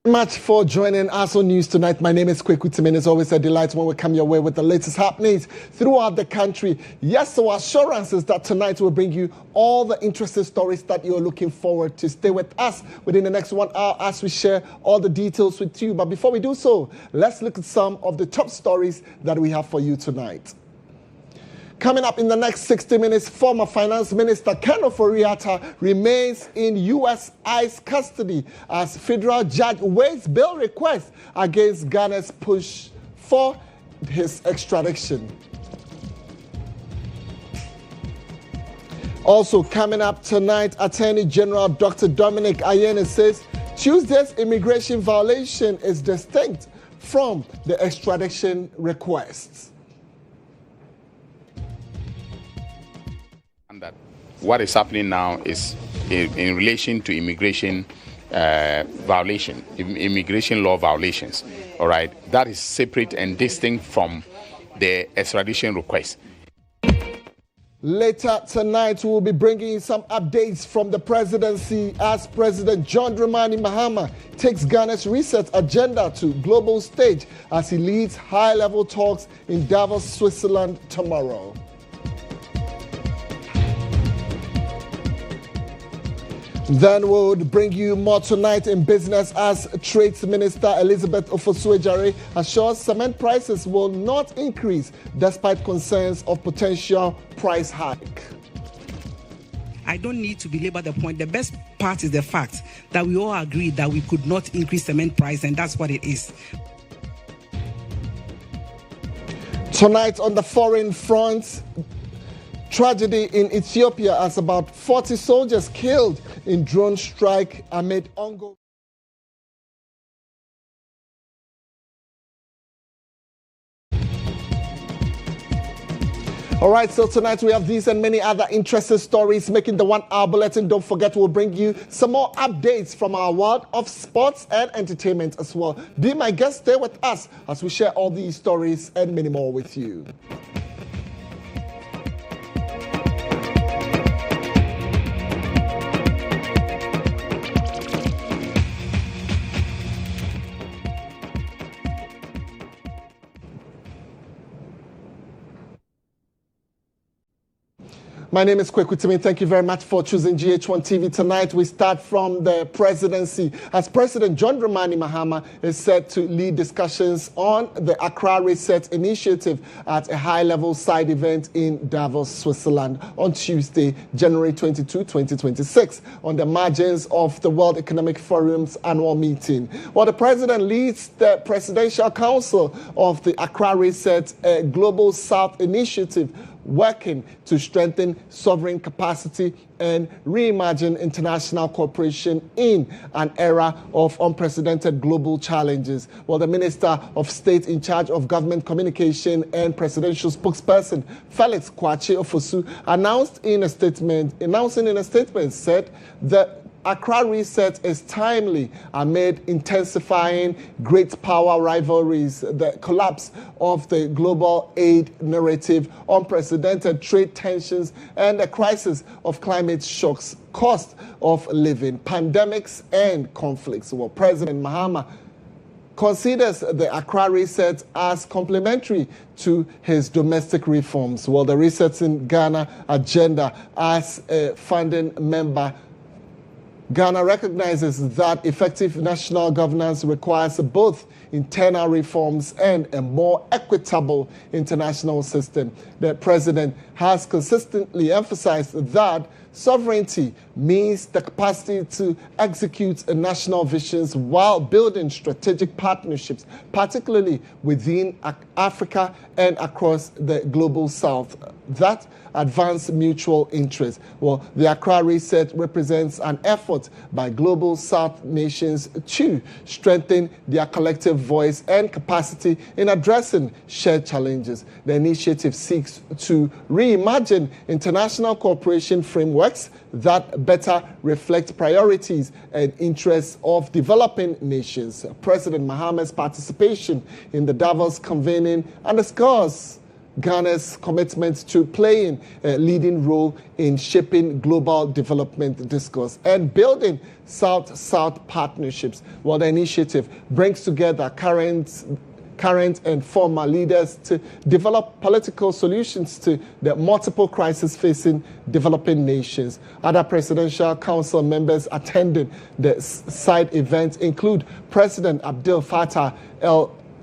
Much for joining us on News Tonight. My name is Kweku. Temeng. It's always a delight when we come your way with the latest happenings throughout the country. Yes, so assurance is that tonight we'll bring you all the interesting stories that you're looking forward to. Stay with us within the next 1 hour as we share all the details with you. But before we do so, let's look at some of the top stories that we have for you tonight. Coming up in the next 60 minutes, former Finance Minister Ken Ofori-Atta remains in U.S. ICE custody as federal judge weighs bail request against Ghana's push for his extradition. Also coming up tonight, Attorney General Dr. Dominic Ayeni says Tuesday's immigration violation is distinct from the extradition requests. That what is happening now is in relation to immigration immigration law violations. All right, that is separate and distinct from the extradition request. Later tonight, we will be bringing you some updates from the presidency as President John Dramani Mahama takes Ghana's reset agenda to global stage as he leads high-level talks in Davos, Switzerland tomorrow. Then we'll bring you more tonight in business as Trade Minister Elizabeth Ofosu-Adjare assures cement prices will not increase despite concerns of potential price hike. I don't need to belabor the point. The best part is the fact that we all agree that we could not increase cement price, and that's what it is. Tonight on the foreign front, tragedy in Ethiopia as about 40 soldiers killed in drone strike amid ongoing. All right, so tonight we have these and many other interesting stories making the 1 hour bulletin. Don't forget, we'll bring you some more updates from our world of sports and entertainment as well. Be my guest, stay with us as we share all these stories and many more with you. My name is Kweku. Thank you very much for choosing GHOne TV tonight. We start from the presidency as President John Dramani Mahama is set to lead discussions on the Accra Reset Initiative at a high-level side event in Davos, Switzerland on Tuesday, January 22, 2026, on the margins of the World Economic Forum's annual meeting. While the president leads the Presidential Council of the Accra Reset Global South Initiative, working to strengthen sovereign capacity and reimagine international cooperation in an era of unprecedented global challenges. Well, the Minister of State in charge of government communication and presidential spokesperson Felix Kwakye Ofosu announcing in a statement said that Accra Reset is timely amid intensifying great power rivalries, the collapse of the global aid narrative, unprecedented trade tensions, and the crisis of climate shocks, cost of living, pandemics, and conflicts. Well, President Mahama considers the Accra Reset as complementary to his domestic reforms. Well, the Resets in Ghana agenda as a founding member, Ghana recognizes that effective national governance requires both internal reforms and a more equitable international system. The president has consistently emphasized that sovereignty means the capacity to execute national visions while building strategic partnerships, particularly within Africa and across the global south, that advance mutual interests. Well, the Accra Reset represents an effort by global south nations to strengthen their collective voice and capacity in addressing shared challenges. The initiative seeks to reimagine international cooperation frameworks that better reflect priorities and interests of developing nations. President Mahama's participation in the Davos convening underscores Ghana's commitment to playing a leading role in shaping global development discourse and building South-South partnerships. Well, the initiative brings together current and former leaders to develop political solutions to the multiple crises facing developing nations. Other Presidential Council members attending the side event include President Abdel Fattah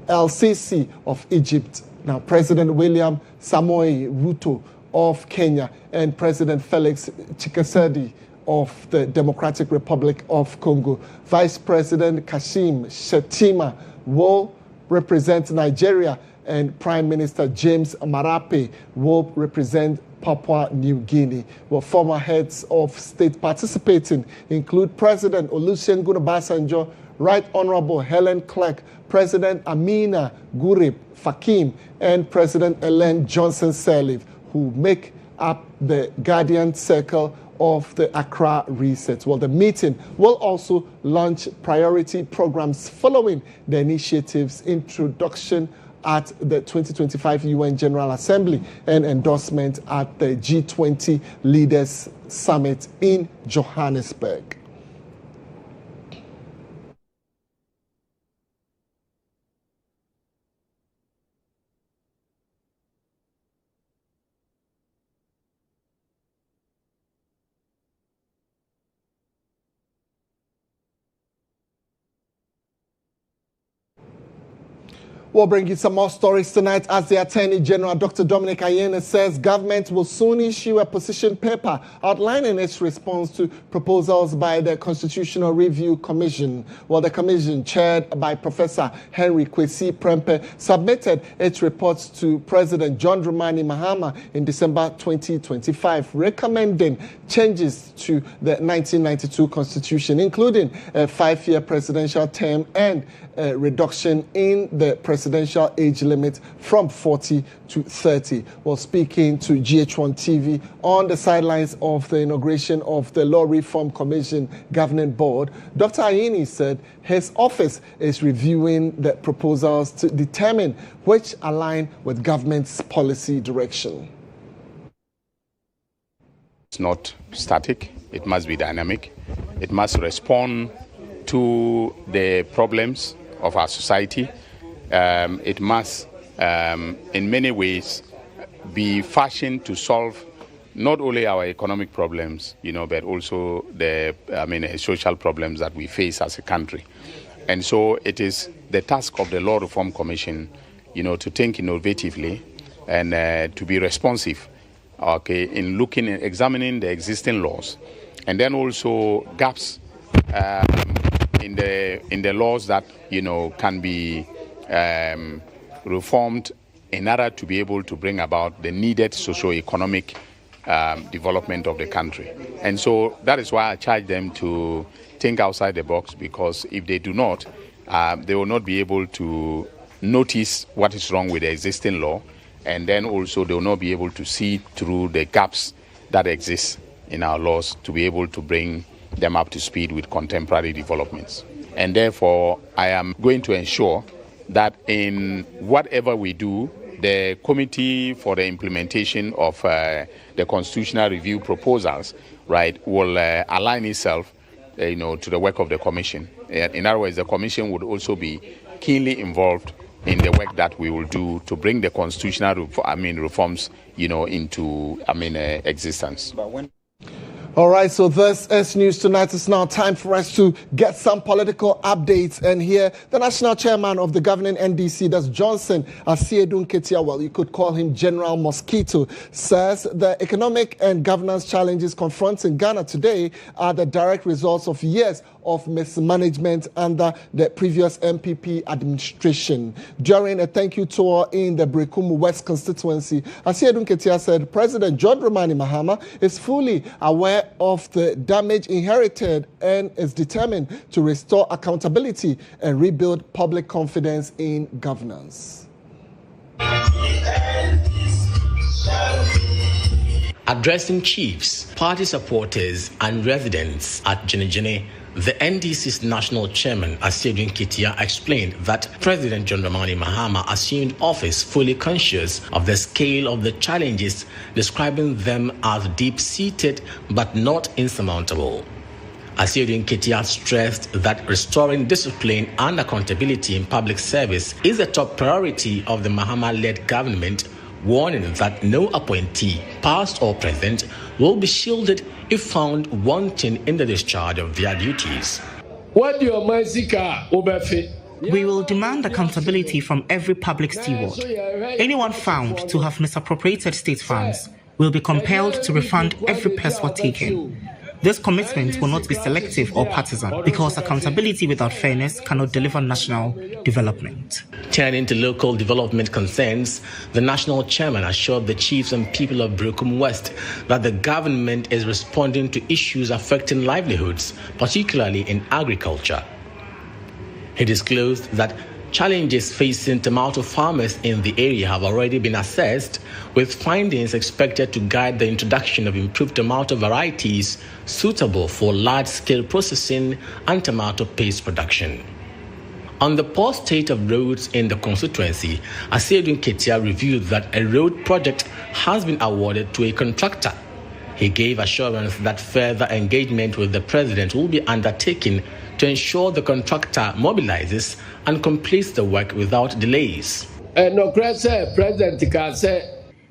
el-Sisi of Egypt, now President William Samoei Ruto of Kenya, and President Felix Tshisekedi of the Democratic Republic of Congo. Vice President Kashim Shettima will represent Nigeria, and Prime Minister James Marape will represent Papua New Guinea. Well, former heads of state participating include President Olusegun Obasanjo, Right Honorable Helen Clark, President Amina Gurib Fakim, and President Ellen Johnson Sirleaf, who make up the Guardian Circle of the Accra Reset. Well, the meeting will also launch priority programs following the initiative's introduction at the 2025 UN General Assembly and endorsement at the G20 Leaders Summit in Johannesburg. We'll bring you some more stories tonight as the Attorney General, Dr. Dominic Ayine, says government will soon issue a position paper outlining its response to proposals by the Constitutional Review Commission. Well, the commission, chaired by Professor Henry Kwesi Prempeh, submitted its reports to President John Dramani Mahama in December 2025, recommending changes to the 1992 Constitution, including a 5-year presidential term and a reduction in the presidential age limit from 40 to 30. While speaking to GHOne TV on the sidelines of the inauguration of the Law Reform Commission Governing Board, Dr. Ayine said his office is reviewing the proposals to determine which align with government's policy direction. It's not static, it must be dynamic. It must respond to the problems of our society. It must, in many ways, be fashioned to solve not only our economic problems, but also the social problems that we face as a country. And so it is the task of the Law Reform Commission, to think innovatively and to be responsive, in examining the existing laws, and then also gaps in the laws that can be reformed in order to be able to bring about the needed socio-economic development of the country. And so that is why I charge them to think outside the box, because if they do not, they will not be able to notice what is wrong with the existing law, and then also they will not be able to see through the gaps that exist in our laws to be able to bring them up to speed with contemporary developments. And therefore, I am going to ensure that in whatever we do, the Committee for the Implementation of the Constitutional Review proposals, will align itself, to the work of the Commission. In other words, the Commission would also be keenly involved in the work that we will do to bring the constitutional reforms, into existence. All right, so this is News Tonight. It's now time for us to get some political updates. And here, the national chairman of the governing NDC, that's Johnson Asiedu Nketia, well, you could call him General Mosquito, says the economic and governance challenges confronting Ghana today are the direct results of years of mismanagement under the previous MPP administration. During a thank you tour in the Brekumu West constituency, Asiedu Nketia said President John Dramani Mahama is fully aware of the damage inherited and is determined to restore accountability and rebuild public confidence in governance. Addressing chiefs, party supporters and residents at GHOne, The NDC's national chairman, GHOne Ketia, explained that President John Dramani Mahama assumed office fully conscious of the scale of the challenges, describing them as deep-seated but not insurmountable. GHOne Ketia stressed that restoring discipline and accountability in public service is a top priority of the Mahama-led government, warning that no appointee, past or present, will be shielded if found wanting in the discharge of their duties. We will demand accountability from every public steward. Anyone found to have misappropriated state funds will be compelled to refund every peso taken. This commitment will not be selective or partisan because accountability without fairness cannot deliver national development. Turning to local development concerns, the national chairman assured the chiefs and people of Brokum West that the government is responding to issues affecting livelihoods, particularly in agriculture. He disclosed that challenges facing tomato farmers in the area have already been assessed, with findings expected to guide the introduction of improved tomato varieties suitable for large-scale processing and tomato paste production. On the poor state of roads in the constituency, GHOne Ketia revealed that a road project has been awarded to a contractor. He gave assurance that further engagement with the president will be undertaken to ensure the contractor mobilizes and completes the work without delays.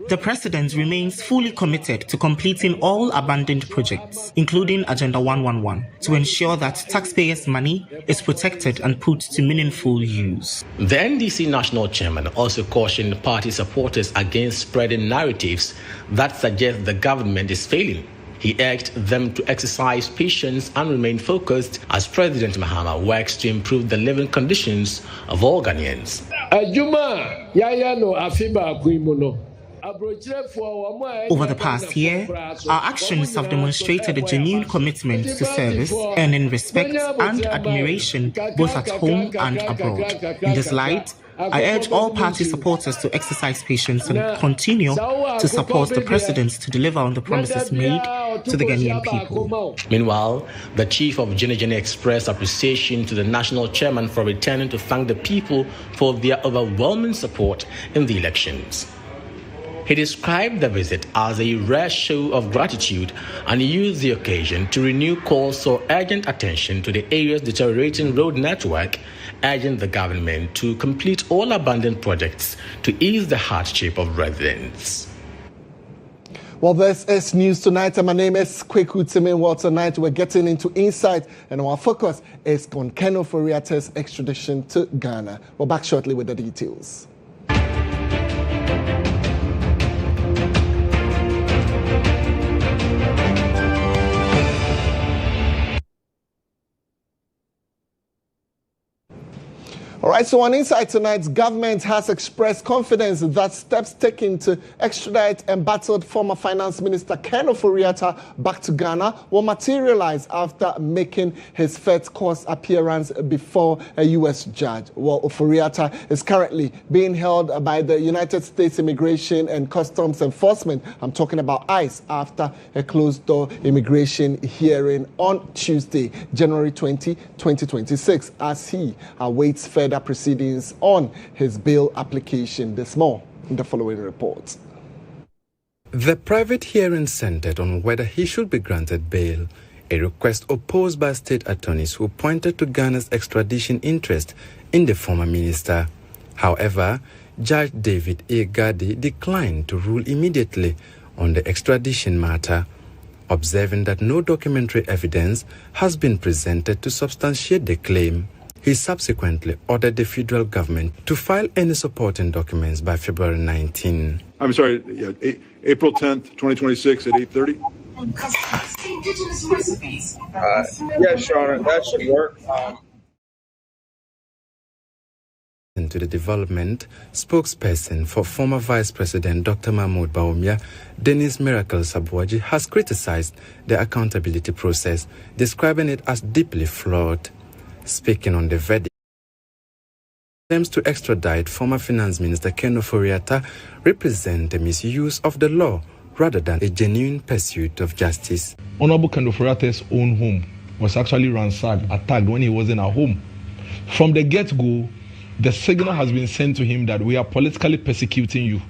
The president remains fully committed to completing all abandoned projects, including Agenda 111, to ensure that taxpayers' money is protected and put to meaningful use. The NDC national chairman also cautioned party supporters against spreading narratives that suggest the government is failing. He urged them to exercise patience and remain focused as President Mahama works to improve the living conditions of all Ghanaians. Over the past year, our actions have demonstrated a genuine commitment to service, earning respect and admiration both at home and abroad. In this light, I urge all party supporters to exercise patience and continue to support the president to deliver on the promises made to the Ghanaian people. Meanwhile, the chief of GHOne expressed appreciation to the national chairman for returning to thank the people for their overwhelming support in the elections. He described the visit as a rare show of gratitude and used the occasion to renew calls for urgent attention to the area's deteriorating road network, urging the government to complete all abandoned projects to ease the hardship of residents. Well, this is News Tonight, and my name is Kweku. Temeng. Well, tonight we're getting into insight, and our focus is on Ken Ofori-Atta's extradition to Ghana. We're back shortly with the details. All right, so on Insight Tonight, government has expressed confidence that steps taken to extradite embattled former Finance Minister Ken Ofori-Atta back to Ghana will materialize after making his first court appearance before a U.S. judge. Well, Ofori-Atta is currently being held by the United States Immigration and Customs Enforcement. I'm talking about ICE, after a closed-door immigration hearing on Tuesday, January 20, 2026, as he awaits further proceedings on his bail application. There's more in the following report. The private hearing centered on whether he should be granted bail, a request opposed by state attorneys who pointed to Ghana's extradition interest in the former minister. However, Judge David A. Gadi declined to rule immediately on the extradition matter, observing that no documentary evidence has been presented to substantiate the claim. He subsequently ordered the federal government to file any supporting documents by February 19. I'm sorry, April 10th, 2026 at 8:30? Indigenous recipes. Yes, Your Honor, that should work. To the development, spokesperson for former Vice President Dr. Mahmoud Bawumia, Dennis Miracle Sabuaji, has criticized the accountability process, describing it as deeply flawed. Speaking on the verdict, attempts to extradite former Finance Minister Ken Ofori-Atta represent a misuse of the law rather than a genuine pursuit of justice. Honorable Ken Ofori-Atta's own home was actually ransacked, attacked when he wasn't at home. From the get-go, the signal has been sent to him that we are politically persecuting you.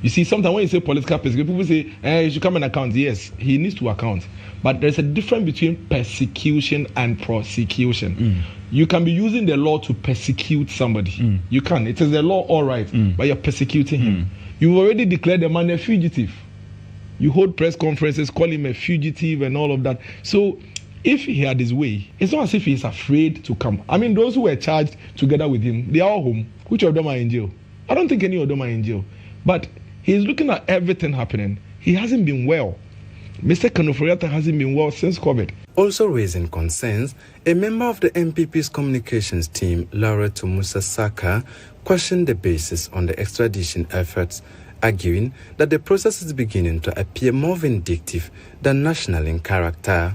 You see, sometimes when you say political persecution, people say, you should come and account. Yes, he needs to account. But there's a difference between persecution and prosecution. You can be using the law to persecute somebody. You can. It is the law, all right, but you're persecuting him. You've already declared the man a fugitive. You hold press conferences, call him a fugitive and all of that. So if he had his way, it's not as if he's afraid to come. I mean, those who were charged together with him, they are all home. Which of them are in jail? I don't think any of them are in jail. But he's looking at everything happening. He hasn't been well. Mr. Kanoforiata hasn't been well since COVID. Also raising concerns, a member of the MPP's communications team, Laura Tumusa Saka, questioned the basis on the extradition efforts, arguing that the process is beginning to appear more vindictive than national in character.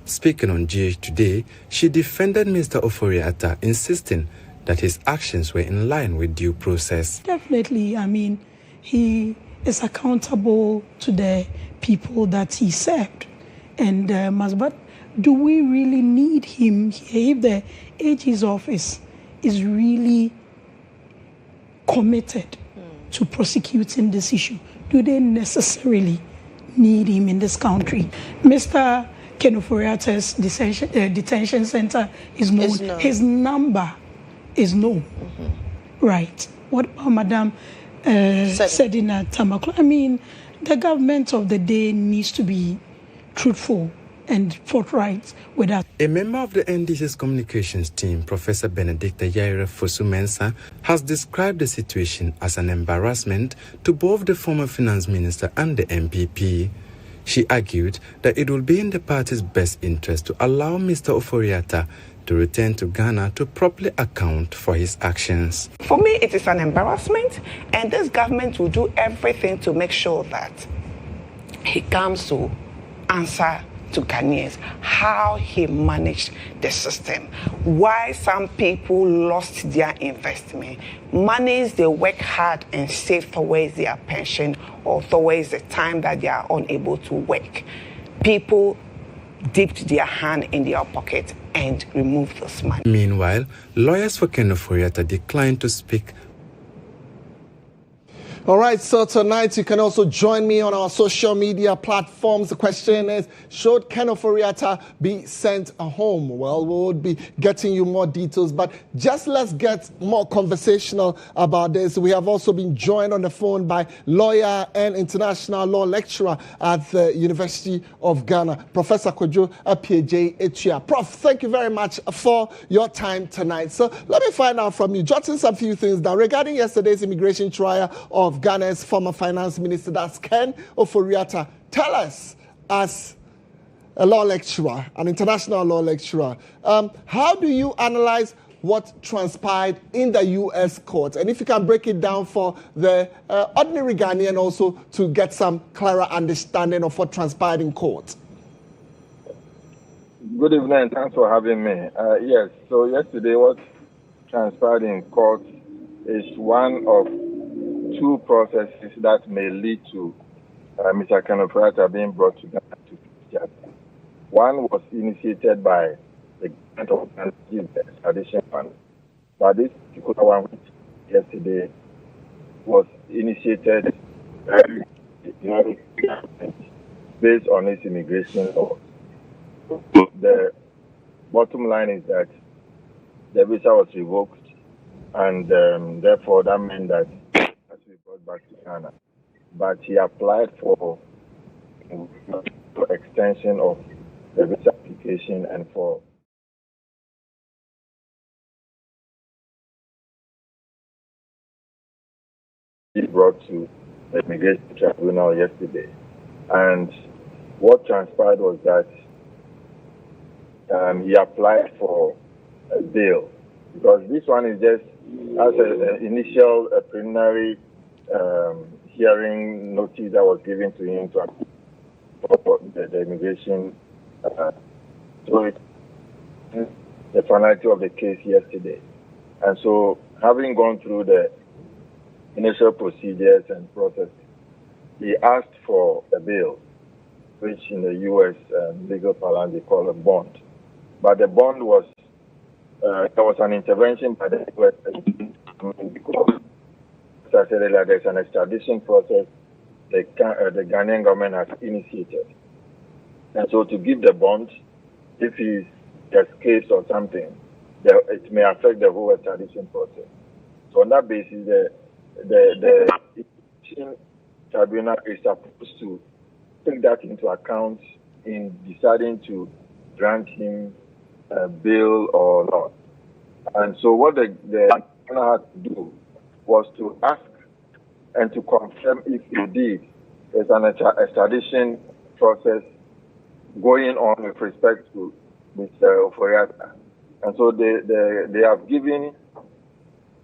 Speaking on GH Today, she defended Mr. Ofori-Atta, insisting that his actions were in line with due process. Definitely, I mean, he is accountable to the people that he served. And but do we really need him here? If the AG's office is really committed to prosecuting this issue, do they necessarily need him in this country? Mr. Kenoforiata's detention center is known. No. His number is known. Right. What about Madam Sedina Tamaklo? I mean, the government of the day needs to be truthful and forthright with us. A member of the NDC's communications team, Professor Benedicta Yaira Fosu-Mensah, has described the situation as an embarrassment to both the former finance minister and the MPP. She argued that it will be in the party's best interest to allow Mr. Ofori-Atta to return to Ghana to properly account for his actions. For me, it is an embarrassment, and this government will do everything to make sure that he comes to answer to Ghanaians how he managed the system, why some people lost their investment, monies they work hard and save towards their pension or towards the time that they are unable to work. People dipped their hand in their pocket and removed this money. Meanwhile, lawyers for Ken Ofori-Atta declined to speak. All right, so tonight you can also join me on our social media platforms. The question is, should Ken Ofori-Atta be sent home? Well, we will be getting you more details, but just let's get more conversational about this. We have also been joined on the phone by lawyer and international law lecturer at the University of Ghana, Professor Kweku Appiagyei. Prof, thank you very much for your time tonight. So let me find out from you, jotting some few things down regarding yesterday's immigration trial of Ghana's former finance minister, that's Ken Ofori-Atta. Tell us, as a law lecturer, an international law lecturer, how do you analyze what transpired in the U.S. court? And if you can break it down for the ordinary Ghanaian also to get some clearer understanding of what transpired in court. Good evening. Thanks for having me. Yes, so yesterday what transpired in court is one of two processes that may lead to Mr. Ken Ofori-Atta being brought to Ghana to justice. One was initiated by the government of Ghana, the extradition fund. But this particular one, which yesterday was initiated by the United States based on its immigration law. The bottom line is that the visa was revoked, and therefore that meant that back to Ghana, but he applied for extension of the visa application and for he brought to the immigration tribunal yesterday. And what transpired was that he applied for a bail, because this one is just as an initial preliminary hearing notice that was given to him to for the immigration. So the finality of the case yesterday. And so, having gone through the initial procedures and process, he asked for a bail. which in the U.S. Legal parlance they call a bond. But the bond was, there was an intervention by the U.S. because, as I said earlier, there's an extradition process the Ghanaian government has initiated. And so to give the bond, if he's escapes or something, it may affect the whole extradition process. So on that basis, the tribunal is supposed to take that into account in deciding to grant him bail or not. And so what the tribunal had to do was to ask and to confirm if indeed there's an extradition process going on with respect to Mr. Oforiatta. And so they have given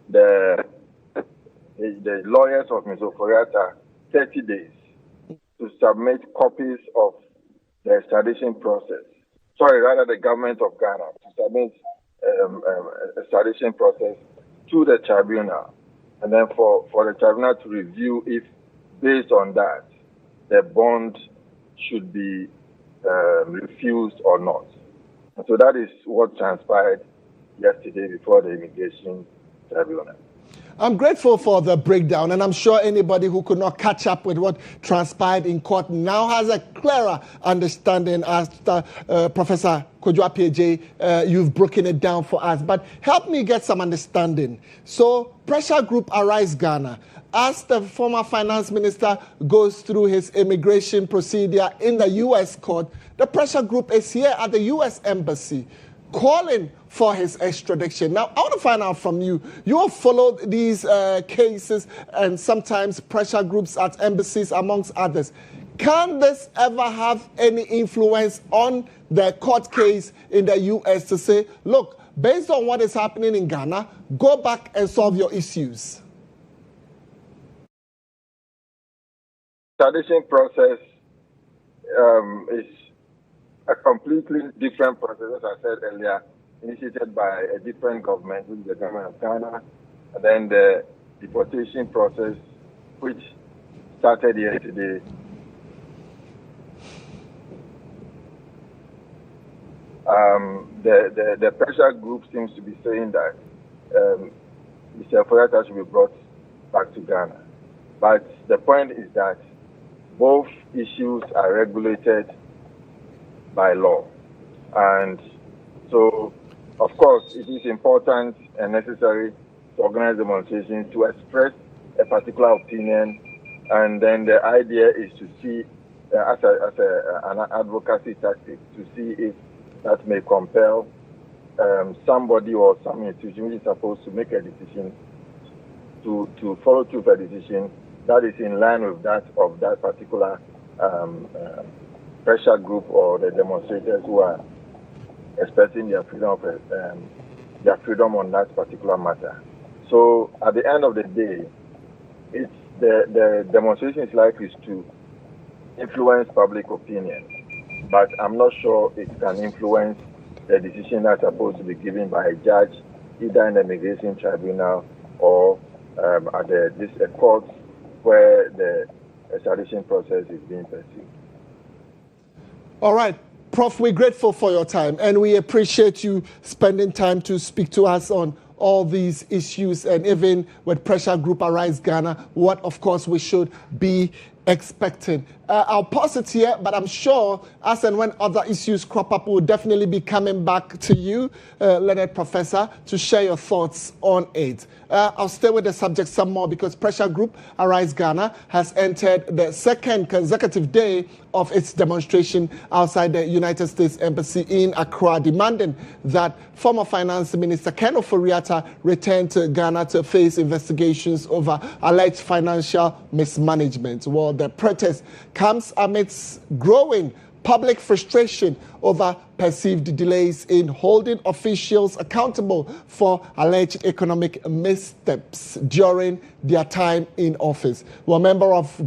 the lawyers of Mr. Oforiatta 30 days to submit copies of the extradition process. The government of Ghana to submit extradition process to the tribunal, and then for the tribunal to review if, based on that, the bond should be refused or not. And so that is what transpired yesterday before the immigration tribunal. I'm grateful for the breakdown, and I'm sure anybody who could not catch up with what transpired in court now has a clearer understanding after Professor Kweku Appiagyei, you've broken it down for us. But help me get some understanding. So, Pressure Group Arise Ghana, as the former finance minister goes through his immigration procedure in the U.S. court, the Pressure Group is here at the U.S. Embassy calling for his extradition. Now, I want to find out from you. You have followed these cases and sometimes pressure groups at embassies, amongst others. Can this ever have any influence on the court case in the U.S. to say, look, based on what is happening in Ghana, go back and solve your issues? Extradition process is a completely different process, as I said earlier, initiated by a different government, which is the government of Ghana, and then the deportation process, which started yesterday. The pressure group seems to be saying that Mr. Oforiatta should be brought back to Ghana. But the point is that both issues are regulated by law. And so, of course, it is important and necessary to organize demonstrations to express a particular opinion, and then the idea is to see, as an advocacy tactic, to see if that may compel somebody or some institution which is supposed to make a decision to follow through a decision that is in line with that of that particular pressure group or the demonstrators who are expressing their freedom on that particular matter. So at the end of the day, it's the demonstration is likely to influence public opinion, but I'm not sure it can influence the decision that's supposed to be given by a judge, either in the immigration tribunal or at a court where the extradition process is being pursued. All right. Prof, we're grateful for your time, and we appreciate you spending time to speak to us on all these issues, and even with Pressure Group Arise Ghana, what, of course, we should be expecting. I'll pause it here, but I'm sure as and when other issues crop up, we'll definitely be coming back to you, Leonard Professor, to share your thoughts on it. I'll stay with the subject some more because Pressure Group Arise Ghana has entered the second consecutive day of its demonstration outside the United States Embassy in Accra, demanding that former Finance Minister Ken Oforiatta return to Ghana to face investigations over alleged financial mismanagement. Well, the protest comes amidst growing public frustration over perceived delays in holding officials accountable for alleged economic missteps during their time in office. Well, members of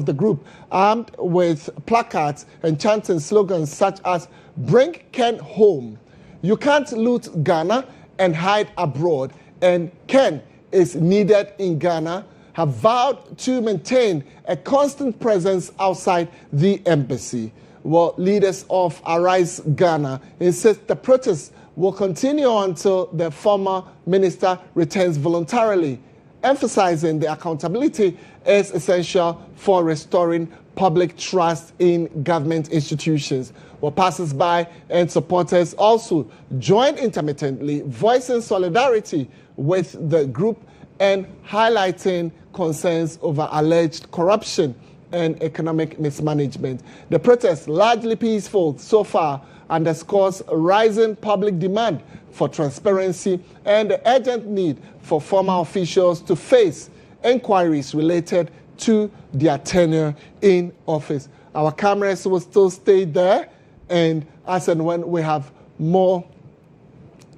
the group armed with placards and chanting slogans such as "Bring Ken home," "You can't loot Ghana and hide abroad," and "Ken is needed in Ghana," have vowed to maintain a constant presence outside the embassy. Well, leaders of Arise Ghana insist the protests will continue until the former minister returns voluntarily, emphasizing the accountability is essential for restoring public trust in government institutions. Well, passers-by and supporters also joined intermittently, voicing solidarity with the group and highlighting concerns over alleged corruption and economic mismanagement. The protest, largely peaceful so far, underscores rising public demand for transparency and the urgent need for former officials to face inquiries related to their tenure in office. Our cameras will still stay there, and as and when we have more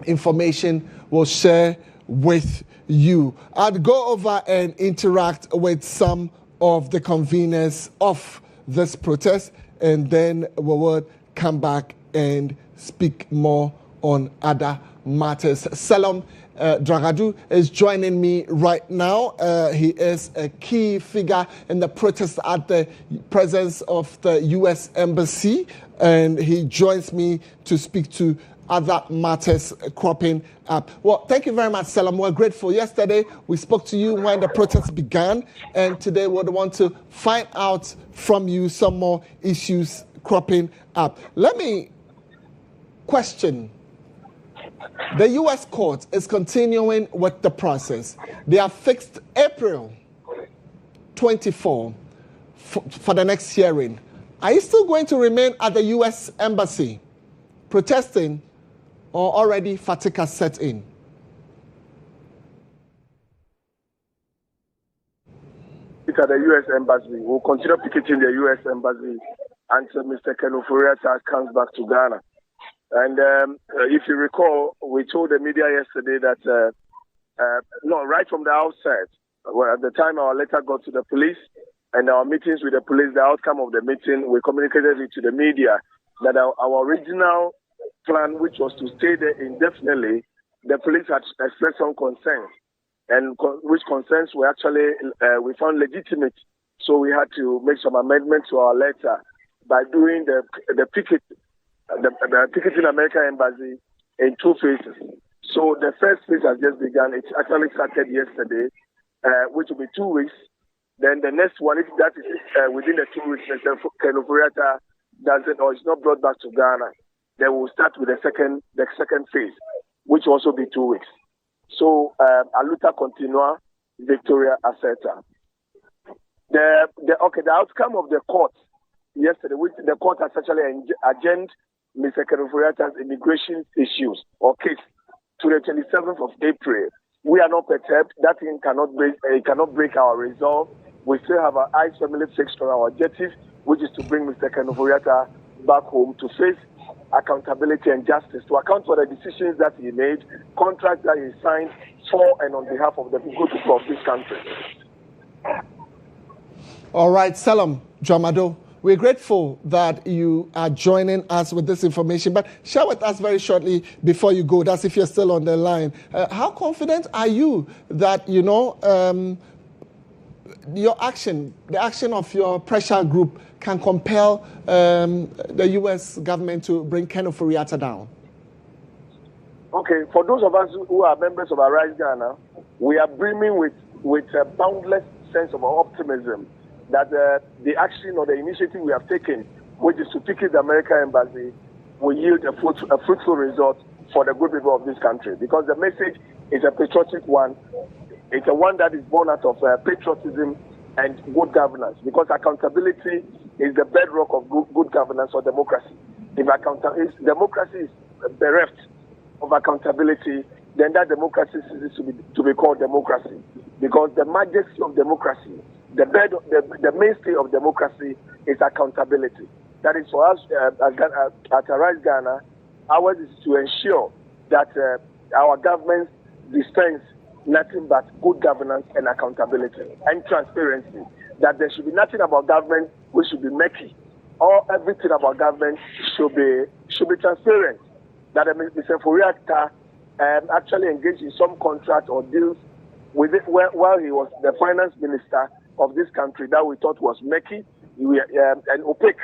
information, we'll share with you. I'd go over and interact with some of the conveners of this protest, and then we will come back and speak more on other matters. Salam Dragadu is joining me right now. He is a key figure in the protest at the presence of the U.S. Embassy, and he joins me to speak to other matters cropping up. Well, thank you very much, Salam. We're grateful. Yesterday, we spoke to you when the protests began, and today we want to find out from you some more issues cropping up. Let me question. The U.S. court is continuing with the process. They have fixed April 24 for the next hearing. Are you still going to remain at the U.S. Embassy protesting, or already fatigue has set in? At the U.S. Embassy. We'll continue picketing the U.S. Embassy until Mr. Kweku comes back to Ghana. And if you recall, we told the media yesterday that, right from the outset, at the time our letter got to the police and our meetings with the police, the outcome of the meeting, we communicated it to the media that our original plan, which was to stay there indefinitely, the police had expressed some concerns, and which concerns were actually, we found legitimate. So we had to make some amendments to our letter by doing the picket. The picketing American Embassy in two phases. So the first phase has just begun. It actually started yesterday, which will be 2 weeks. Then the next one, if that is within the 2 weeks, Mr. Kweku doesn't or is not brought back to Ghana, then we'll start with the second phase, which will also be 2 weeks. So Aluta continua, Victoria Asserta. The outcome of the court yesterday, which the court has actually adjourned Mr. Kweku's immigration issues or case to the 27th of April. We are not perturbed. That thing cannot break our resolve. We still have our eyes firmly fixed on our objective, which is to bring Mr. Kweku back home to face accountability and justice, to account for the decisions that he made, contracts that he signed for and on behalf of the good people of this country. All right, Salam Dramado. We're grateful that you are joining us with this information, but share with us very shortly before you go. That's if you're still on the line. How confident are you that, your action, the action of your pressure group can compel the U.S. government to bring Kweku down? Okay, for those of us who are members of Arise Ghana, we are brimming with a boundless sense of optimism that the action or the initiative we have taken, which is to picket the American Embassy, will yield a fruitful result for the good people of this country. Because the message is a patriotic one. It's a one that is born out of patriotism and good governance. Because accountability is the bedrock of good governance or democracy. If democracy is bereft of accountability, then that democracy ceases to be called democracy. Because the majesty of democracy, the mainstay of democracy is accountability. That is for us at Arise Ghana, ours is to ensure that our government dispense nothing but good governance and accountability and transparency. That there should be nothing about government which should be murky, or everything about government should be transparent. That Mr. Kweku actually engaged in some contract or deals while he was the finance minister of this country that we thought was murky and opaque.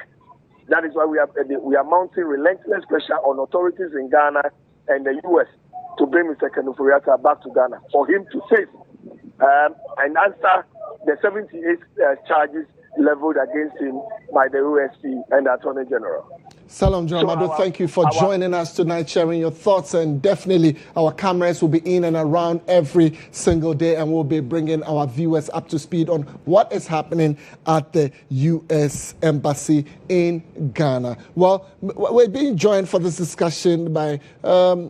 That is why we are mounting relentless pressure on authorities in Ghana and the U.S. to bring Mr. Kweku back to Ghana for him to face and answer the 78 charges leveled against him by the OSC and the Attorney General. Salom Joramado, thank you for joining us tonight, sharing your thoughts, and definitely our cameras will be in and around every single day, and we'll be bringing our viewers up to speed on what is happening at the U.S. Embassy in Ghana. Well, we're being joined for this discussion by a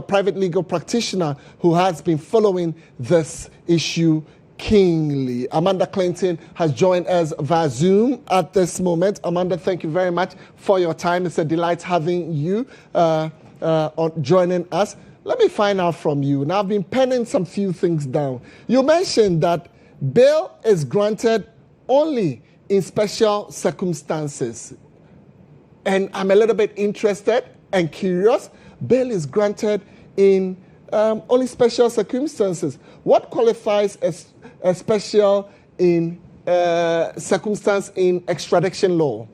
private legal practitioner who has been following this issue keenly. Amanda Clinton has joined us via Zoom at this moment. Amanda, thank you very much for your time. It's a delight having you joining us. Let me find out from you. Now, I've been penning some few things down. You mentioned that bail is granted only in special circumstances. And I'm a little bit interested and curious. Bail is granted in only special circumstances. What qualifies as a special in circumstance in extradition law?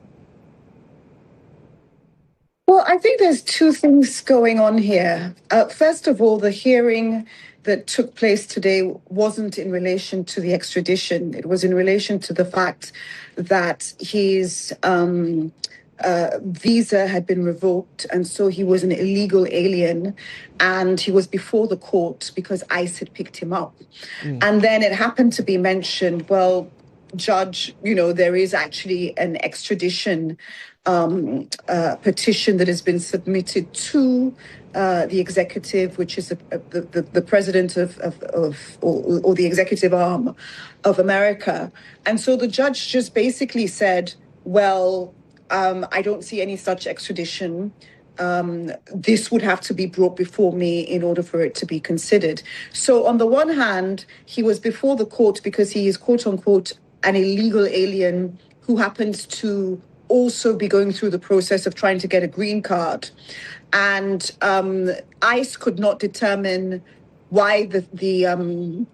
Well, I think there's two things going on here. First of all, the hearing that took place today wasn't in relation to the extradition. It was in relation to the fact that his visa had been revoked, and so he was an illegal alien, and he was before the court because ICE had picked him up. And then it happened to be mentioned, well, Judge, there is actually an extradition petition that has been submitted to the executive, which is the president or the executive arm of America. And so the judge just basically said, well, I don't see any such extradition. This would have to be brought before me in order for it to be considered. So on the one hand, he was before the court because he is, quote unquote, an illegal alien who happens to also be going through the process of trying to get a green card. And ICE could not determine why the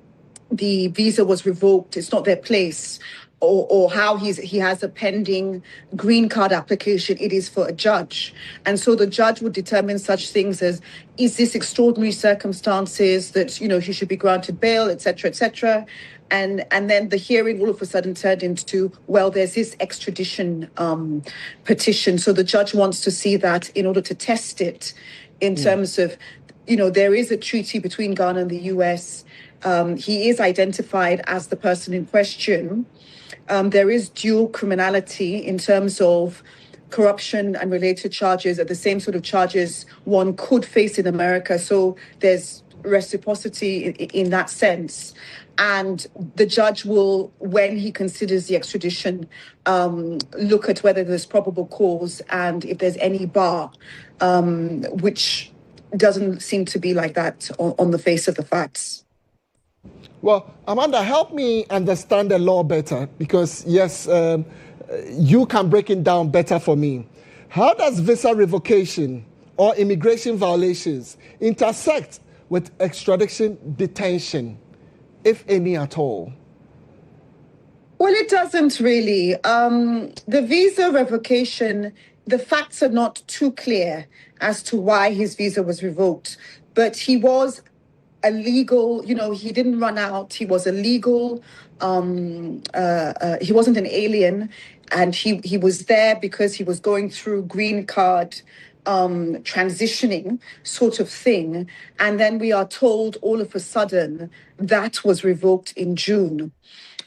visa was revoked. It's not their place. Or how he has a pending green card application. It is for a judge. And so the judge would determine such things as, is this extraordinary circumstances that, he should be granted bail, et cetera, et cetera. And then the hearing all of a sudden turned into, well, there's this extradition petition. So the judge wants to see that in order to test it in terms of, there is a treaty between Ghana and the US. He is identified as the person in question. There is dual criminality in terms of corruption and related charges, are the same sort of charges one could face in America. So there's reciprocity in that sense. And the judge will, when he considers the extradition, look at whether there's probable cause and if there's any bar, which doesn't seem to be like that on the face of the facts. Well, Amanda, help me understand the law better because, yes, you can break it down better for me. How does visa revocation or immigration violations intersect with extradition detention, if any at all? Well, it doesn't really. The visa revocation, the facts are not too clear as to why his visa was revoked, but he was illegal, he didn't run out. He was illegal. He wasn't an alien, and he was there because he was going through green card transitioning sort of thing. And then we are told all of a sudden that was revoked in June.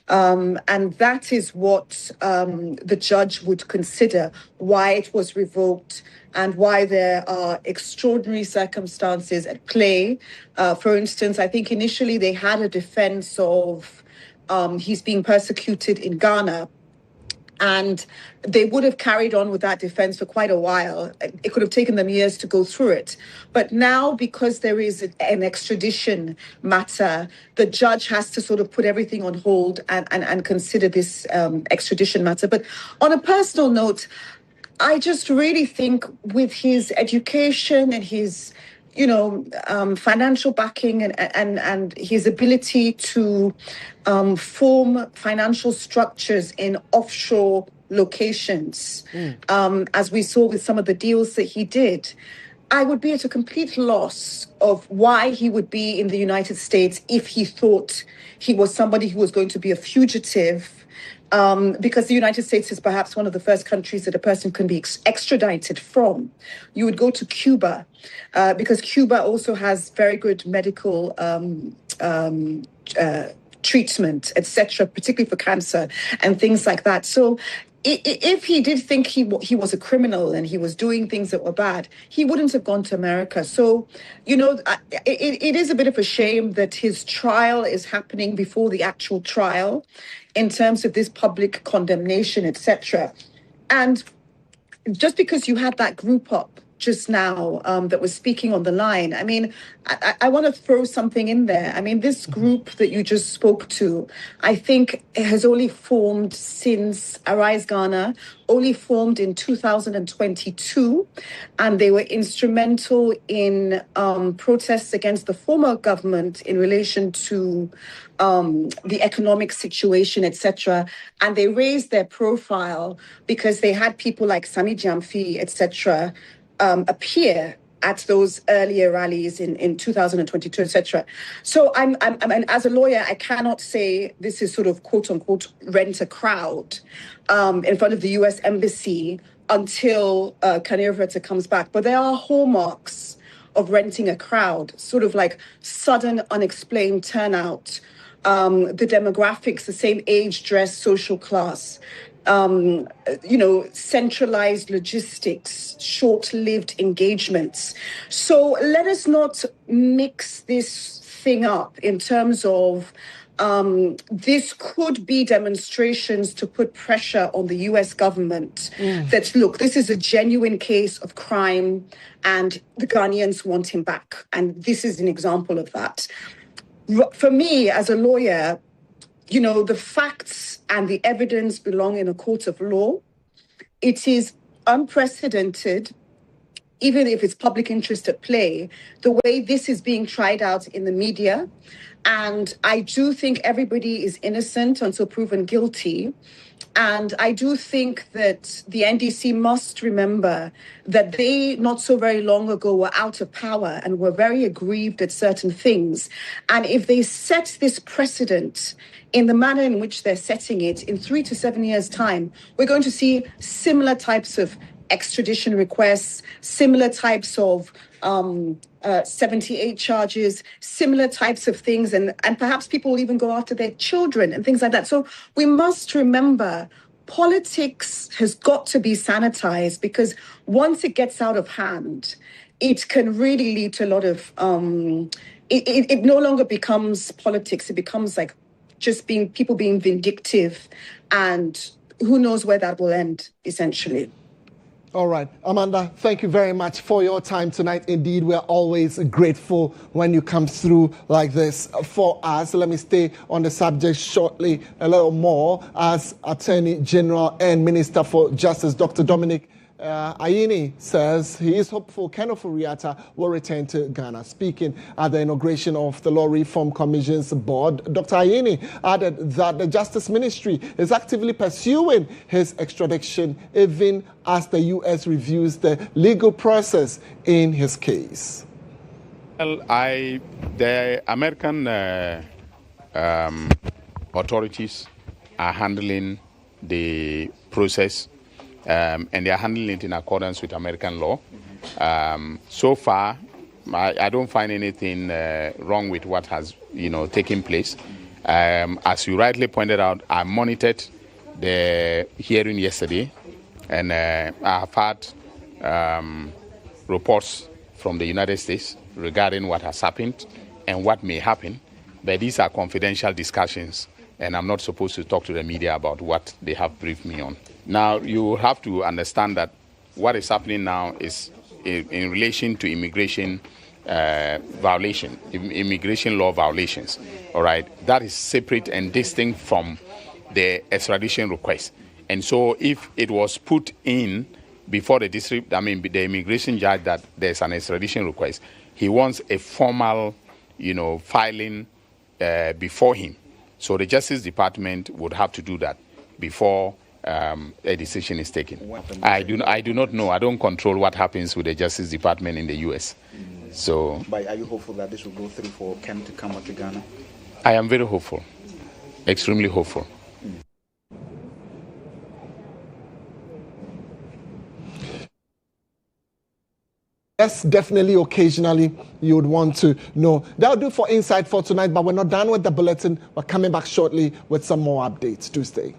And that is what the judge would consider, why it was revoked and why there are extraordinary circumstances at play. For instance, I think initially they had a defense of he's being persecuted in Ghana. And they would have carried on with that defense for quite a while. It could have taken them years to go through it. But now, because there is an extradition matter, the judge has to sort of put everything on hold and consider this extradition matter. But on a personal note, I just really think with his education and his financial backing and his ability to form financial structures in offshore locations, as we saw with some of the deals that he did, I would be at a complete loss of why he would be in the United States if he thought he was somebody who was going to be a fugitive. Because the United States is perhaps one of the first countries that a person can be extradited from. You would go to Cuba, because Cuba also has very good medical treatment, etc., particularly for cancer and things like that. So if he did think he was a criminal and he was doing things that were bad, he wouldn't have gone to America. So, it is a bit of a shame that his trial is happening before the actual trial in terms of this public condemnation, etc. And just because you had that group up just now that was speaking on the line, I mean, I want to throw something in there. I mean, this group that you just spoke to, I think has only formed since Arise Ghana, only formed in 2022, and they were instrumental in protests against the former government in relation to the economic situation, etc. And they raised their profile because they had people like Sami Jamfi, etc., appear at those earlier rallies in 2022, etc. So I'm as a lawyer, I cannot say this is sort of quote unquote rent a crowd in front of the U.S. Embassy until Kanye comes back. But there are hallmarks of renting a crowd, sort of like sudden unexplained turnout, the demographics, the same age, dress, social class. Centralized logistics, short-lived engagements. So let us not mix this thing up in terms of this could be demonstrations to put pressure on the U.S. government that, look, this is a genuine case of crime and the Ghanaians want him back. And this is an example of that. For me, as a lawyer, the facts and the evidence belong in a court of law. It is unprecedented, even if it's public interest at play, the way this is being tried out in the media. And I do think everybody is innocent until proven guilty. And I do think that the NDC must remember that they, not so very long ago, were out of power and were very aggrieved at certain things. And if they set this precedent in the manner in which they're setting it, in 3 to 7 years' time, we're going to see similar types of extradition requests, similar types of 78 charges, similar types of things, and perhaps people will even go after their children and things like that. So we must remember politics has got to be sanitized, because once it gets out of hand, it can really lead to a lot of, it no longer becomes politics. It becomes like just people being vindictive, and who knows where that will end, essentially. All right. Amanda, thank you very much for your time tonight. Indeed, we're always grateful when you come through like this for us. Let me stay on the subject shortly a little more as Attorney General and Minister for Justice, Dr. Dominic Ayine, says he is hopeful Ken Ofori-Atta will return to Ghana. Speaking at the inauguration of the Law Reform Commission's board, Dr. Ayine added that the Justice Ministry is actively pursuing his extradition, even as the U.S. reviews the legal process in his case. Well, the American authorities are handling the process, and they are handling it in accordance with American law. So far, I don't find anything wrong with what has, taken place. As you rightly pointed out, I monitored the hearing yesterday, and I have had reports from the United States regarding what has happened and what may happen. But these are confidential discussions, and I'm not supposed to talk to the media about what they have briefed me on. Now, you have to understand that what is happening now is in relation to immigration immigration law violations. All right, that is separate and distinct from the extradition request. And so, if it was put in before the immigration judge that there's an extradition request, he wants a formal, filing before him. So the Justice Department would have to do that before a decision is taken. I do not know. I don't control what happens with the Justice Department in the U.S. So, but are you hopeful that this will go through for Ken to come back to Ghana? I am very hopeful, extremely hopeful. Yes, definitely, occasionally, you would want to know. That'll do for Inside for tonight, but we're not done with the bulletin. We're coming back shortly with some more updates. Do stay.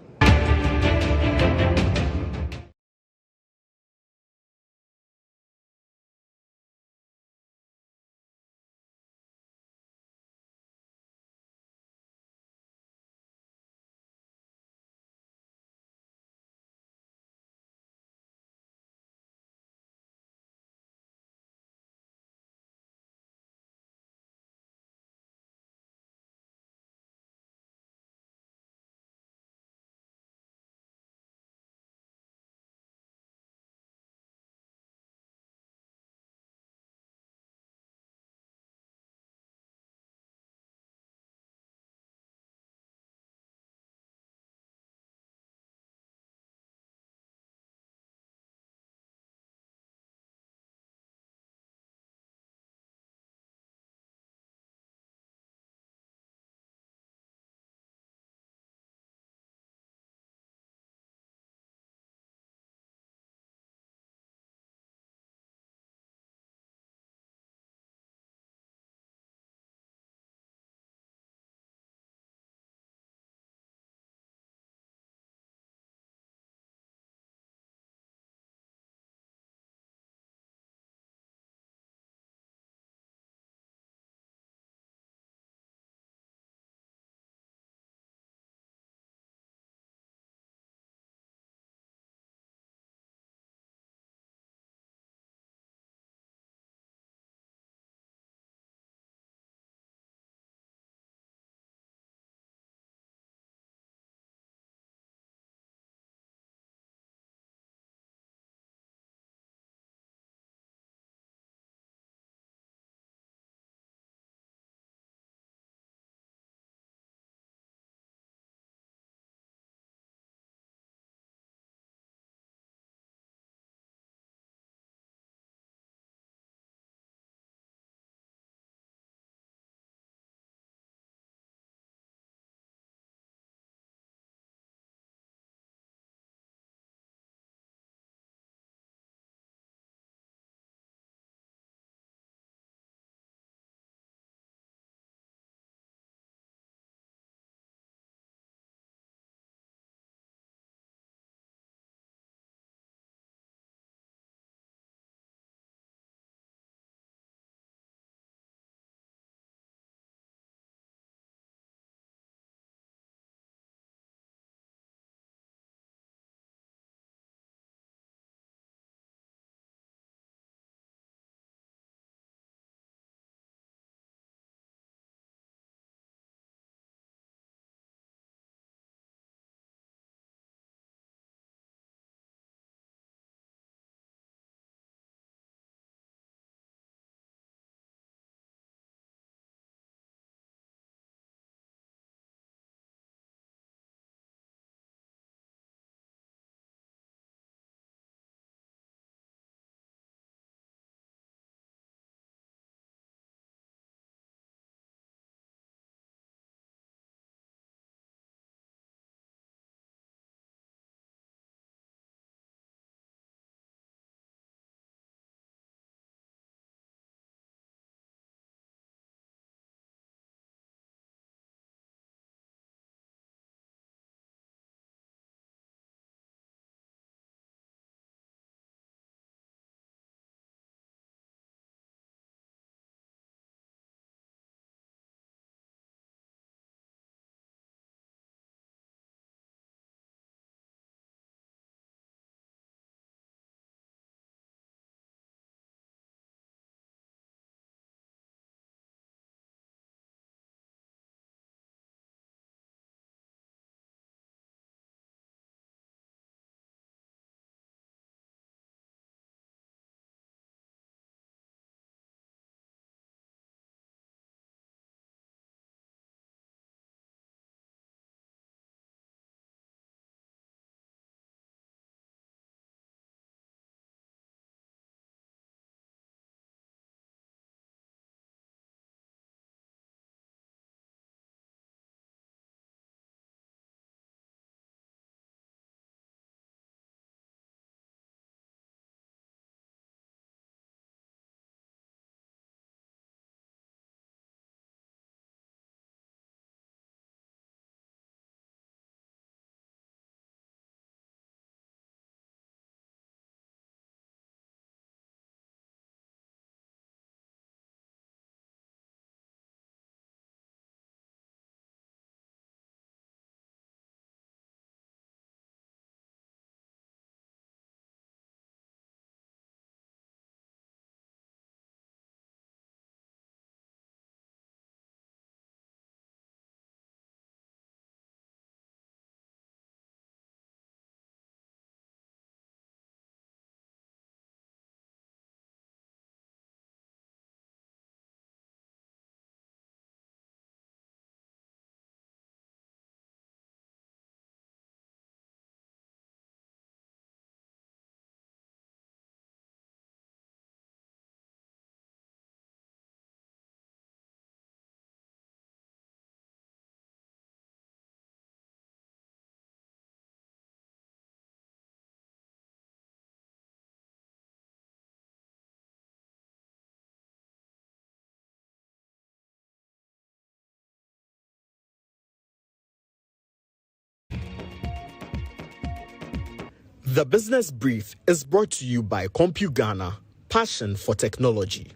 The Business Brief is brought to you by CompuGhana, passion for technology.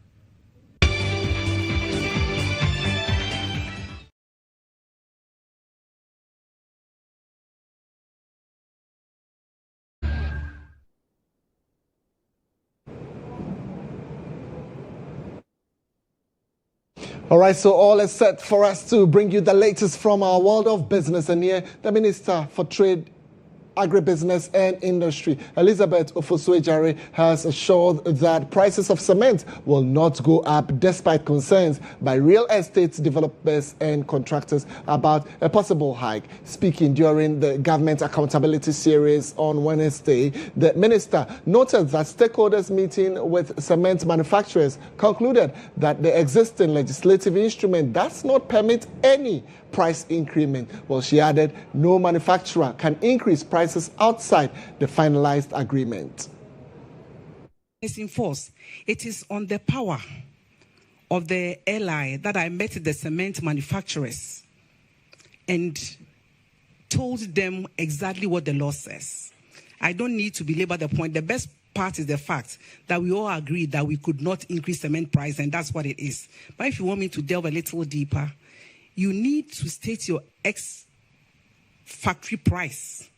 All right, so all is set for us to bring you the latest from our world of business. And here, the Minister for Trade, Agribusiness and Industry, Elizabeth Ofosu-Ejare, has assured that prices of cement will not go up despite concerns by real estate developers and contractors about a possible hike. Speaking during the Government Accountability Series on Wednesday, the minister noted that stakeholders meeting with cement manufacturers concluded that the existing legislative instrument does not permit any price increment. Well, she added, no manufacturer can increase prices outside the finalized agreement. It's in force. It is on the power of the ally that I met the cement manufacturers and told them exactly what the law says. I don't need to belabor the point. The best part is the fact that we all agreed that we could not increase cement price, and that's what it is. But if you want me to delve a little deeper, you need to state your ex-factory price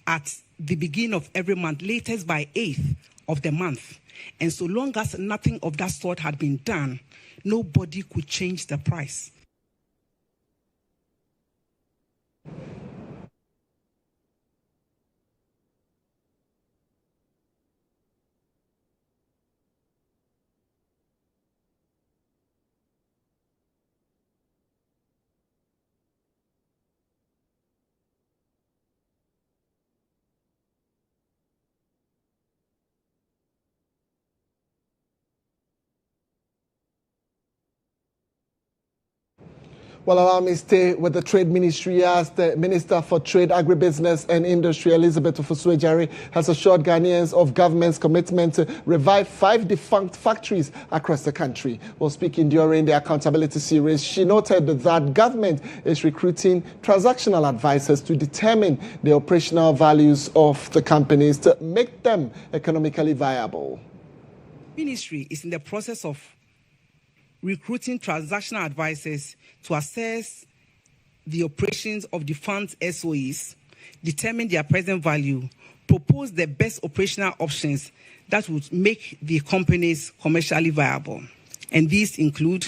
at the beginning of every month, latest by 8th of the month. And so long as nothing of that sort had been done, nobody could change the price. Well, allow me to stay with the Trade Ministry as the Minister for Trade, Agribusiness and Industry, Elizabeth Ofosu-Ejare, has assured Ghanaians of government's commitment to revive 5 defunct factories across the country. While speaking during the Accountability Series, she noted that government is recruiting transactional advisors to determine the operational values of the companies to make them economically viable. Ministry is in the process of recruiting transactional advisors to assess the operations of the fund's SOEs, determine their present value, propose the best operational options that would make the companies commercially viable. And these include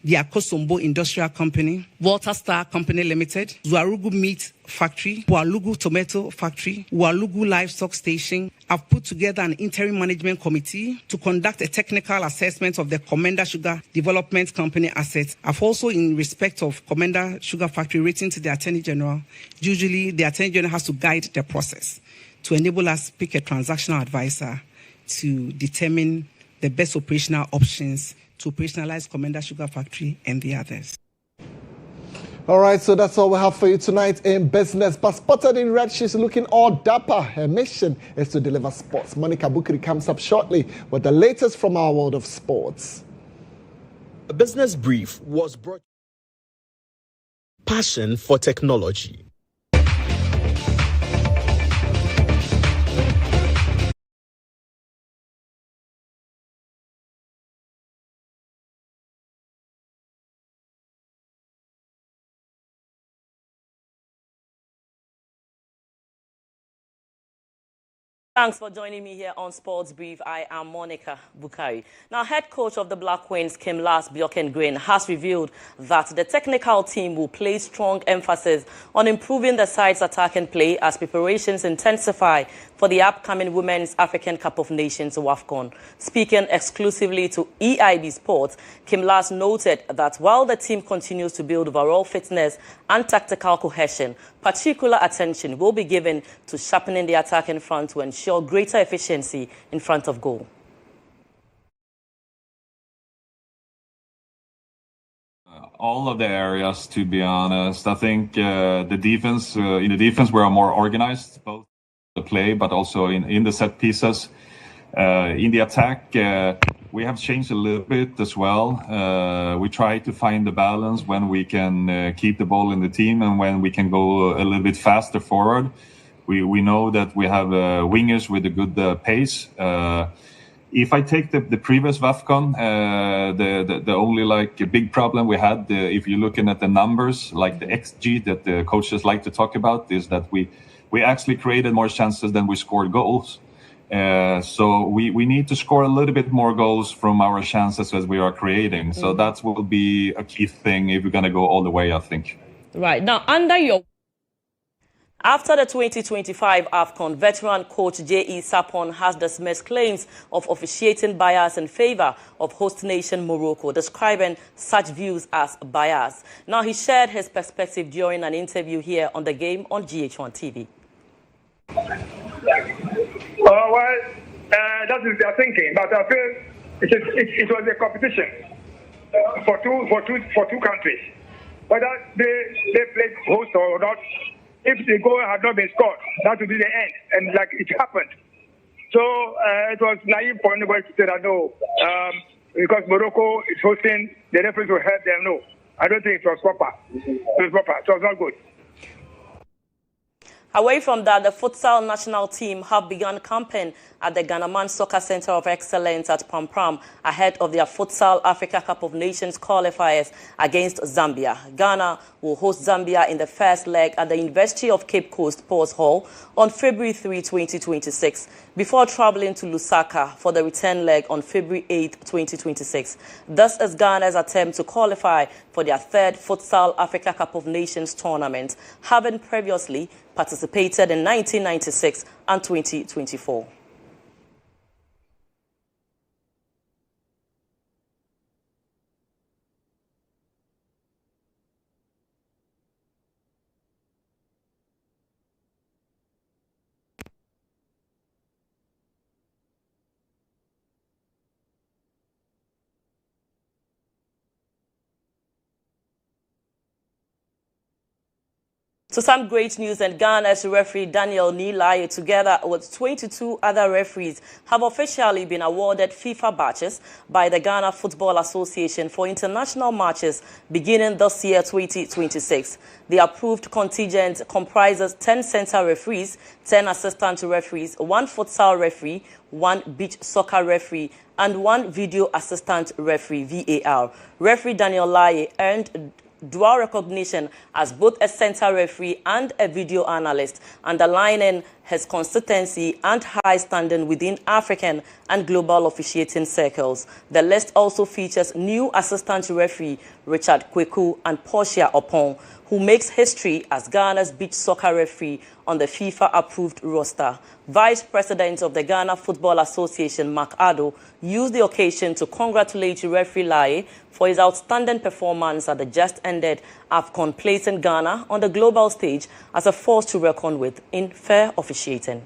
the Akosombo Industrial Company, Walter Star Company Limited, Zuarugu Meat Factory, Walugu Tomato Factory, Walugu Livestock Station. I've put together an interim management committee to conduct a technical assessment of the Commander Sugar Development Company assets. I've also, in respect of Commander Sugar Factory, written to the Attorney General. Usually, the Attorney General has to guide the process to enable us to pick a transactional advisor to determine the best operational options to operationalize Commander Sugar Factory and the others. All right, so that's all we have for you tonight in business. But spotted in red, she's looking all dapper. Her mission is to deliver sports. Monica Bukiri comes up shortly with the latest from our world of sports. A Business Brief was brought passion for technology. Thanks for joining me here on Sports Brief. I am Monica Bukari. Now, head coach of the Black Queens, Kimlas Bjorkengren, has revealed that the technical team will place strong emphasis on improving the side's attacking play as preparations intensify for the upcoming Women's African Cup of Nations, WAFCON. Speaking exclusively to EIB Sports, Kimlas noted that while the team continues to build overall fitness and tactical cohesion, particular attention will be given to sharpening the attacking front to ensure greater efficiency in front of goal. All of the areas, to be honest. I think the defense, in the defense, we are more organized, both the play, but also in the set pieces. In the attack, we have changed a little bit as well. We try to find the balance when we can keep the ball in the team and when we can go a little bit faster forward. We know that we have wingers with a good pace. If I take the previous WAFCON, the only like big problem we had, if you're looking at the numbers, like the XG that the coaches like to talk about, is that we actually created more chances than we scored goals. So we need to score a little bit more goals from our chances as we are creating. So that will be a key thing if we're going to go all the way, I think. Right. Now, after the 2025 AFCON, veteran coach J.E. Sapon has dismissed claims of officiating bias in favor of host nation Morocco, describing such views as bias. Now, he shared his perspective during an interview here on The Game on GHOne TV. That is their thinking, but I feel it was a competition for two countries. Whether they played host or not, if the goal had not been scored, that would be the end, and like it happened. So it was naive for anybody to say that no, because Morocco is hosting, the referees will help them. No, I don't think it was proper. It was not good. Away from that, the futsal national team have begun camping at the GHOne Soccer Center of Excellence at Pampram ahead of their Futsal Africa Cup of Nations qualifiers against Zambia. Ghana will host Zambia in the first leg at the University of Cape Coast Sports Hall on February 3, 2026, before traveling to Lusaka for the return leg on February 8, 2026. This is Ghana's attempt to qualify for their third Futsal Africa Cup of Nations tournament, having previously participated in 1996 and 2024. So some great news, and Ghana's referee Daniel Nilaye, together with 22 other referees, have officially been awarded FIFA badges by the Ghana Football Association for international matches beginning this year, 2026. The approved contingent comprises 10 center referees, 10 assistant referees, 1 futsal referee, 1 beach soccer referee, and 1 video assistant referee, VAR. Referee Daniel Nilaye earned dual recognition as both a center referee and a video analyst, underlining his consistency and high standing within African and global officiating circles. The list also features new assistant referee Richard Kweku and Portia Opon, who makes history as Ghana's beach soccer referee on the FIFA-approved roster. Vice President of the Ghana Football Association, Mark Addo, used the occasion to congratulate referee Nilaye for his outstanding performance at the just-ended AFCON, placing Ghana on the global stage as a force to reckon with in fair officiating.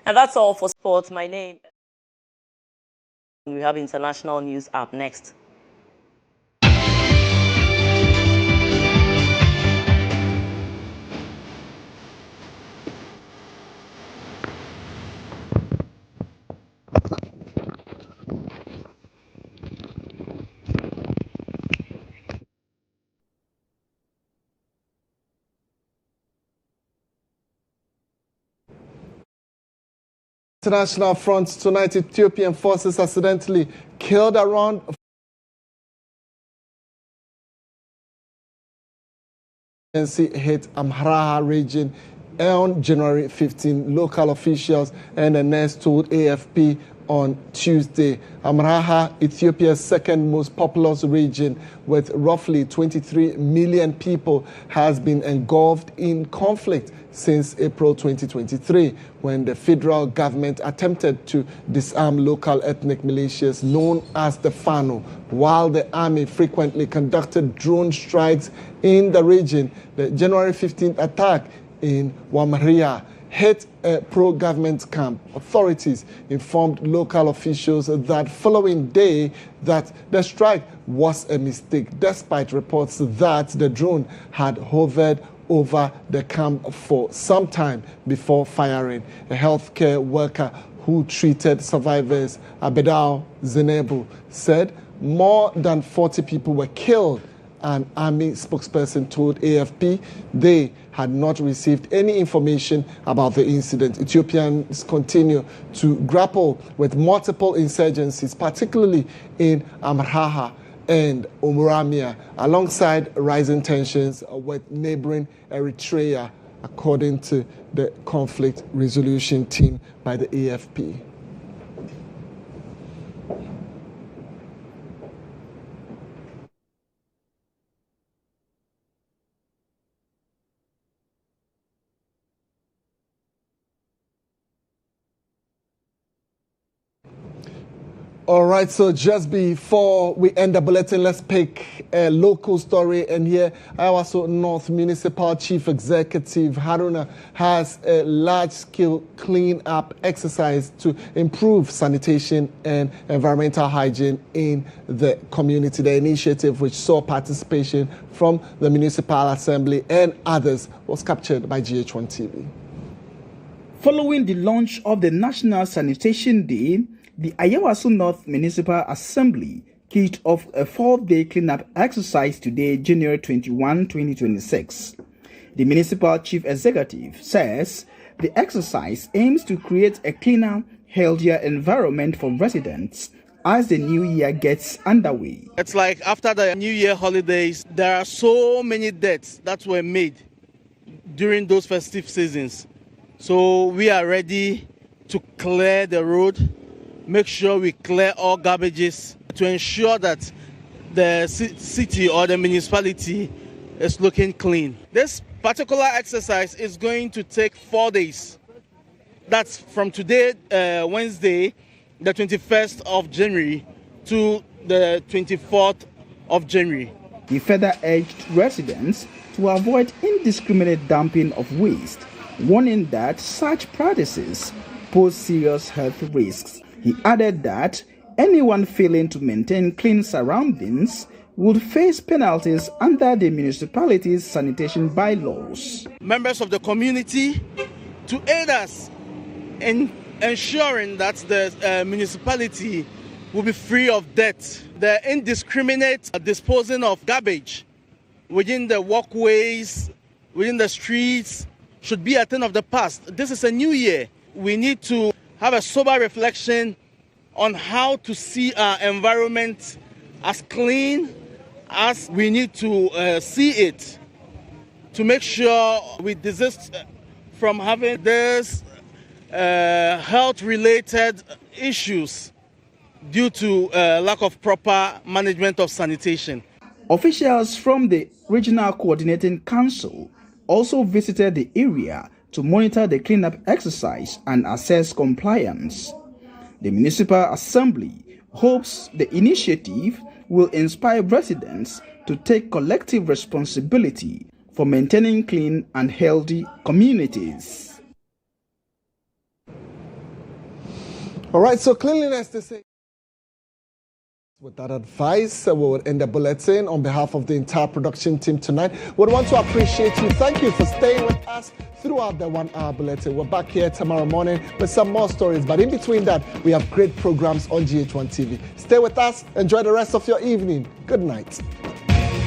And that's all for sports. My name. We have international news up next. International front tonight, Ethiopian forces accidentally killed around hit Amhara region on January 15. Local officials and the nurse told AFP on Tuesday. Amhara, Ethiopia's second most populous region with roughly 23 million people, has been engulfed in conflict since April 2023, when the federal government attempted to disarm local ethnic militias known as the Fano, while the army frequently conducted drone strikes in the region. The January 15th attack in Wamria hit a pro-government camp. Authorities informed local officials that following day that the strike was a mistake, despite reports that the drone had hovered over the camp for some time before firing. A healthcare worker who treated survivors, Abedao Zenebu, said more than 40 people were killed. An army spokesperson told AFP they had not received any information about the incident. Ethiopians continue to grapple with multiple insurgencies, particularly in Amhara and Umuramia, alongside rising tensions with neighboring Eritrea, according to the conflict resolution team by the AFP. All right, so just before we end the bulletin, let's pick a local story. And here, Ayawaso North Municipal Chief Executive Haruna has a large-scale clean-up exercise to improve sanitation and environmental hygiene in the community. The initiative, which saw participation from the Municipal Assembly and others, was captured by GHOne TV. Following the launch of the National Sanitation Day, the Ayawaso North Municipal Assembly kicked off a 4-day cleanup exercise today, January 21, 2026. The Municipal Chief Executive says the exercise aims to create a cleaner, healthier environment for residents as the new year gets underway. It's like after the New Year holidays, there are so many deaths that were made during those festive seasons. So we are ready to clear the road, make sure we clear all garbages to ensure that the city or the municipality is looking clean. This particular exercise is going to take 4 days. That's from today, Wednesday, the 21st of January to the 24th of January. He further urged residents to avoid indiscriminate dumping of waste, warning that such practices pose serious health risks. He added that anyone failing to maintain clean surroundings would face penalties under the municipality's sanitation bylaws. Members of the community to aid us in ensuring that the municipality will be free of debt. The indiscriminate disposing of garbage within the walkways, within the streets, should be a thing of the past. This is a new year. We need to have a sober reflection on how to see our environment as clean as we need to see it, to make sure we desist from having these health-related issues due to lack of proper management of sanitation. Officials from the Regional Coordinating Council also visited the area to monitor the cleanup exercise and assess compliance. The Municipal Assembly hopes the initiative will inspire residents to take collective responsibility for maintaining clean and healthy communities. All right, so cleanliness, they say. With that advice, we will end the bulletin. On behalf of the entire production team tonight, we want to appreciate you. Thank you for staying with us throughout the 1 hour bulletin. We're back here tomorrow morning with some more stories. But in between that, we have great programs on GHOne TV. Stay with us. Enjoy the rest of your evening. Good night.